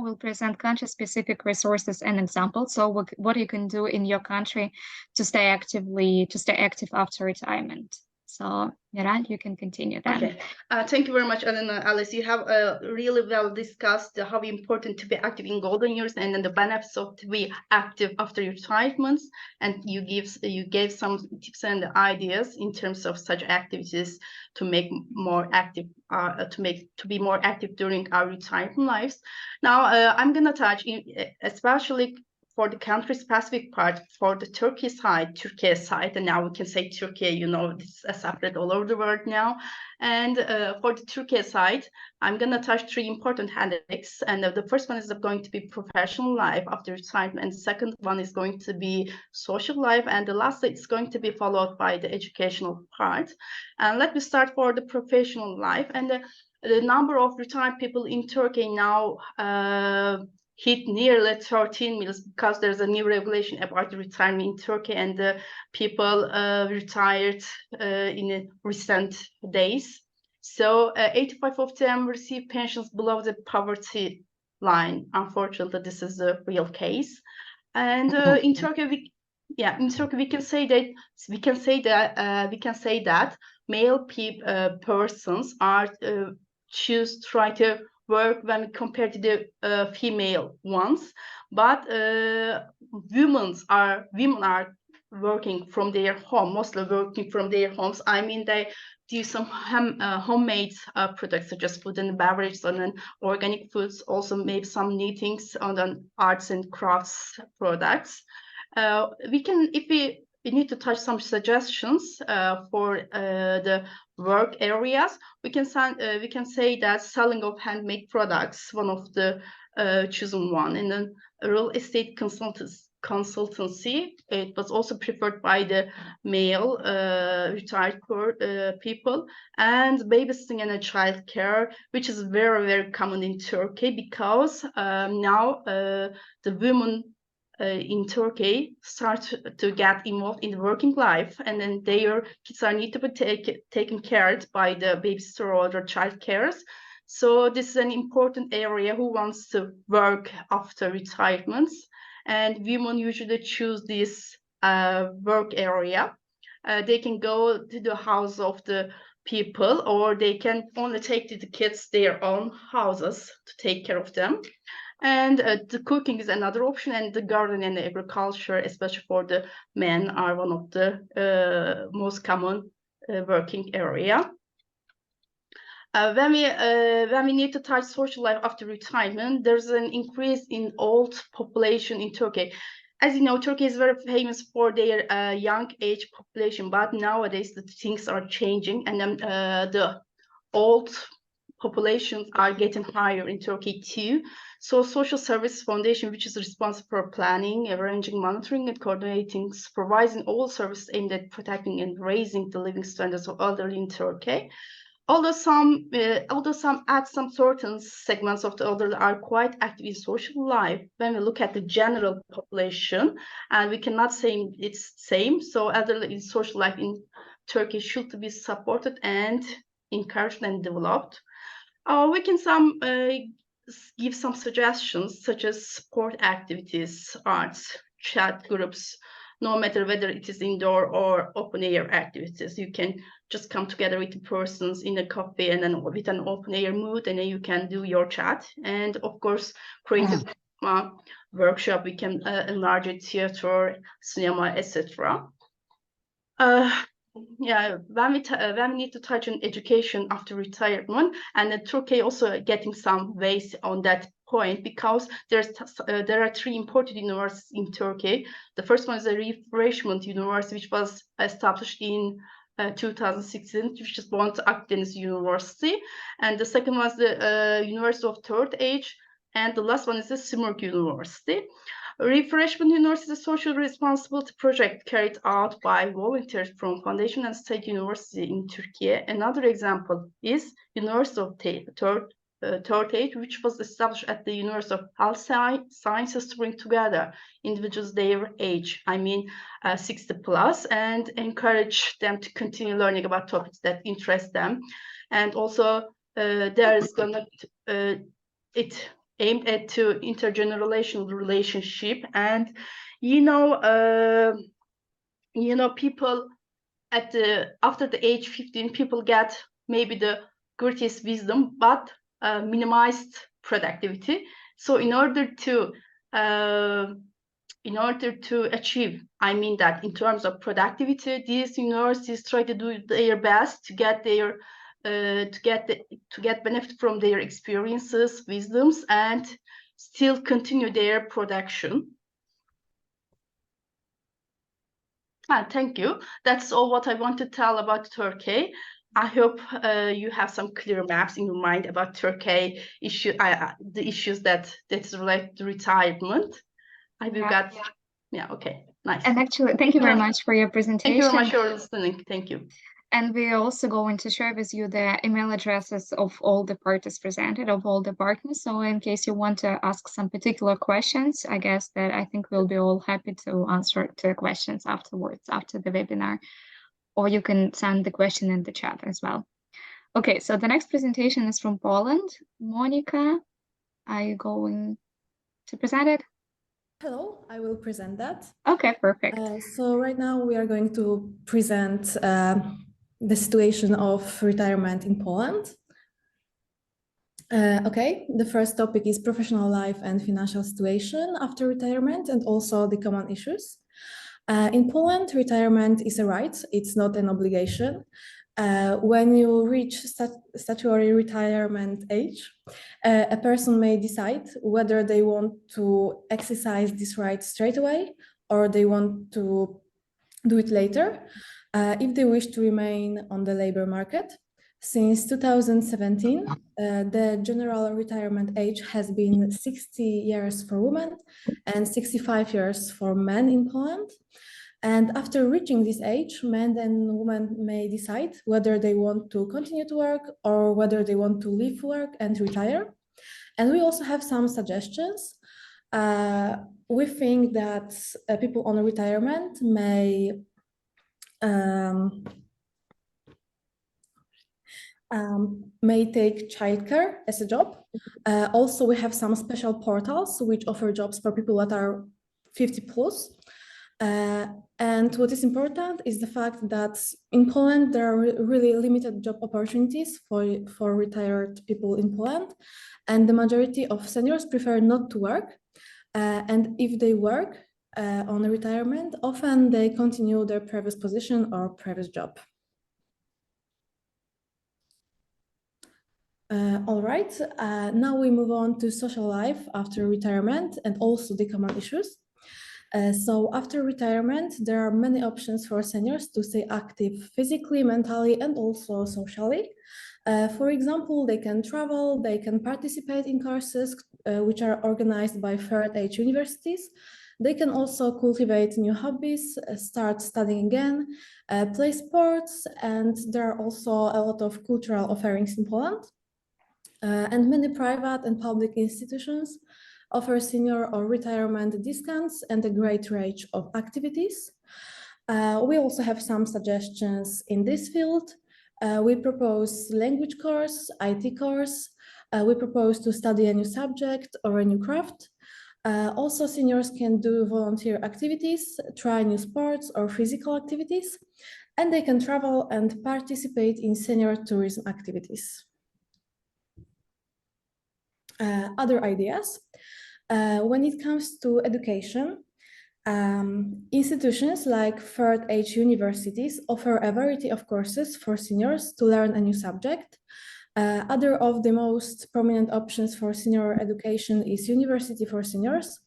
will present country-specific resources and examples. So what you can do in your country to stay active after retirement. So, Miran, you can continue then. Okay. Thank you very much, Alice. You have really well discussed how important to be active in golden years and then the benefits of to be active after retirement. And you gave some tips and ideas in terms of such activities to make more active, to be more active during our retirement lives. Now, I'm gonna touch in, especially for the country-specific part, for the Turkey side, and now we can say Turkey, you know, it's separate all over the world now. And for the Turkey side, I'm going to touch 3 important headaches. And the first one is going to be professional life after retirement, and the second one is going to be social life, and the last is going to be followed by the educational part. And let me start for the professional life. And the number of retired people in Turkey now hit nearly 13 million because there's a new regulation about the retirement in Turkey, and the people retired in recent days. So 85% of them receive pensions below the poverty line. Unfortunately, this is the real case. And in Turkey, we can say that male persons are try to work when compared to the female ones, but women are working from their home, mostly working from their homes. I mean, they do some homemade products such as food and beverages and then organic foods, also maybe some knittings on the arts and crafts products. We need to touch some suggestions for the work areas. We can say that selling of handmade products, one of the chosen one, and then real estate consultancy. It was also preferred by the male retired people, and babysitting and child care, which is very, very common in Turkey because now the women in Turkey start to get involved in the working life, and then their kids need to be taken care of by the babysitter or the child carers. So this is an important area who wants to work after retirement, and women usually choose this work area. They can go to the house of the people, or they can only take the kids their own houses to take care of them. And the cooking is another option, and the gardening and the agriculture, especially for the men, are one of the most common working area. When we need to touch social life after retirement, there's an increase in old population in Turkey. As you know, Turkey is very famous for their young age population, but nowadays the things are changing, and then the old populations are getting higher in Turkey too. So Social Service Foundation, which is responsible for planning, arranging, monitoring, and coordinating, supervising all services aimed at protecting and raising the living standards of elderly in Turkey. Although some at some certain segments of the elderly are quite active in social life, when we look at the general population, and we cannot say it's same. So elderly in social life in Turkey should be supported and encouraged and developed. We can give some suggestions such as sport activities, arts, chat groups, no matter whether it is indoor or open air activities. You can just come together with the persons in a cafe and then with an open air mood, and then you can do your chat. And of course, creative workshop, we can enlarge it, theater, cinema, etc. When we need to touch on education after retirement, and Turkey also getting some ways on that point, because there are 3 important universities in Turkey. The first one is a refreshment university, which was established in 2016, which is Akdeniz University, and the second was the University of Third Age, and the last one is the Simurg University. Refreshment University is a social responsibility project carried out by volunteers from Foundation and State University in Turkey. Another example is University of Third Age, which was established at the University of Health Sciences to bring together individuals their age, 60 plus, and encourage them to continue learning about topics that interest them. And also there is aimed at to intergenerational relationship. And people at after the age 15, people get maybe the greatest wisdom, but minimized productivity. So in order to achieve, I mean that in terms of productivity, these universities try to do their best to get their to get benefit from their experiences, wisdoms, and still continue their production. Thank you. That's all what I want to tell about Turkey. I hope you have some clear maps in your mind about Turkey issue, the issues that relate to retirement. Okay, nice. And actually, thank you very much for your presentation. Thank you very much for listening. Thank you. And we're also going to share with you the email addresses of all the parties presented, of all the partners. So in case you want to ask some particular questions, I think we'll be all happy to answer the questions afterwards, after the webinar, or you can send the question in the chat as well. Okay, so the next presentation is from Poland. Monica, are you going to present it? Hello, I will present that. Okay, perfect. So right now we are going to present the situation of retirement in Poland. Okay, the first topic is professional life and financial situation after retirement, and also the common issues. In Poland, retirement is a right, it's not an obligation. When you reach statutory retirement age, a person may decide whether they want to exercise this right straight away or they want to do it later, if they wish to remain on the labor market. Since 2017, the general retirement age has been 60 years for women and 65 years for men in Poland. And after reaching this age, men and women may decide whether they want to continue to work or whether they want to leave work and retire. And we also have some suggestions. We think that people on retirement may take childcare as a job. Also, we have some special portals which offer jobs for people that are 50 plus. And what is important is the fact that in Poland, there are really limited job opportunities for retired people in Poland. And the majority of seniors prefer not to work. And if they work on a retirement, often they continue their previous position or previous job. All right, now we move on to social life after retirement and also the common issues. So after retirement, there are many options for seniors to stay active physically, mentally, and also socially. For example, they can travel, they can participate in courses which are organized by third-age universities. They can also cultivate new hobbies, start studying again, play sports, and there are also a lot of cultural offerings in Poland. And many private and public institutions offer senior or retirement discounts and a great range of activities. We also have some suggestions in this field. We propose language course, IT course. We propose to study a new subject or a new craft. Also, seniors can do volunteer activities, try new sports or physical activities, and they can travel and participate in senior tourism activities. Other ideas. When it comes to education, institutions like third-age universities offer a variety of courses for seniors to learn a new subject. Other of the most prominent options for senior education is University for Seniors,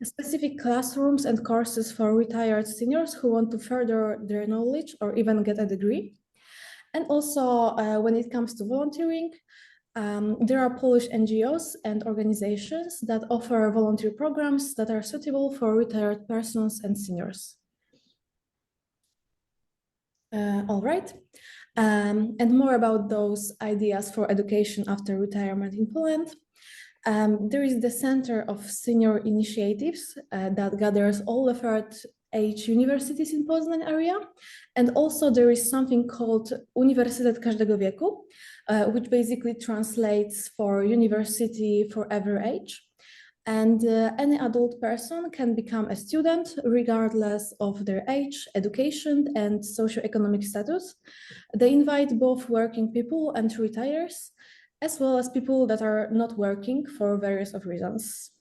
specific classrooms and courses for retired seniors who want to further their knowledge or even get a degree. And also, when it comes to volunteering, there are Polish NGOs and organizations that offer volunteer programs that are suitable for retired persons and seniors. All right, and more about those ideas for education after retirement in Poland. There is the Center of Senior Initiatives that gathers all the age universities in Poznań area. And also there is something called Uniwersytet Każdego Wieku, which basically translates for university for every age. And any adult person can become a student regardless of their age, education, and socioeconomic status. They invite both working people and retirees, as well as people that are not working for various of reasons.